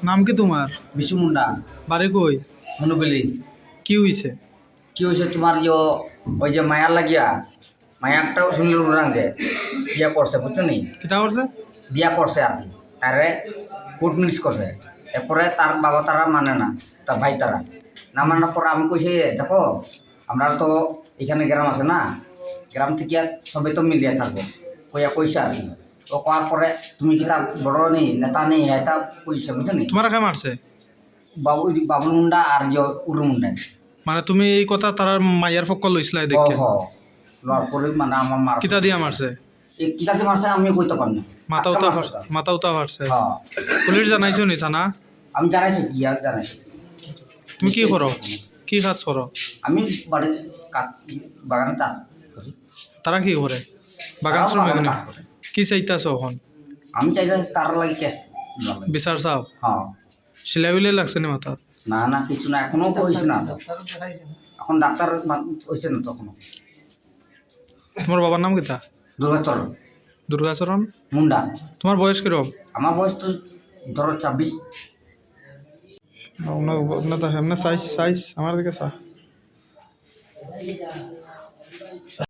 নাম কি তোমার? বিশু মুন্ডা। বাড়ি কই? মনুবেলি। কি হইছে? কি হয়েছে তোমার ওই যে মায়ার লাগিয়া মায়াকটাও সুনীল রাঙ্গে বিয়া করছে বুঝছো নি? কিতা করছে? বিয়া করছে আর কি, তারে কোর্ট মিস করছে। এরপরে তার বাবা তারা মানে না, তার ভাই তারা না মানার পরে আমি কইছি দেখো আমরা তো এখানে গ্রাম আছে না, গ্রাম থেকে সবাই তো মিলিয়ে থাকবো কইসা আর কি। ও করার পরে তুমি কি তার বড় নেই নেতা নেই এটা কইছে বুঝছো নি? তোমার কে মারছে? বাবুল মুন্ডা আর উরু মুন্ডা। মানে তুমি এই কথা তার মাইয়ার পক্ষ লইছিলাই দেখে? লড় করে মানে আমার মার কিতা দিয়া মারছে? কিতা দিয়ে মারছে আমি কইতে পারি না। মাথা উতা মারছে? হ্যাঁ। পুলিশ জানাইছো নি থানা? আমি জানাইছি গিয়া জানাইছি। তুমি কি করো? কি কাজ করো? আমি বাড়ির কাজ বাগানে চাষ করি। তারা কি করে? বাগান শ্রমিক না? কি চাইতাছ এখন? আমি চাইছি তার লাগে কেস বিচার চাও? হ্যাঁ। সিলাই বিলাই লাগছে নি মাথা? না না কিছু না, এখনো হয়েছে না, এখন ডাক্তার হয়েছে না তখনও। তোমার বাবার নাম কিতা? দুর্গাচরণ। দুর্গাচরণ মুন্ডা। তোমার বয়স কিরকম? আমার বয়স তো ধরো 26। সাইজ আমার দিকে চা।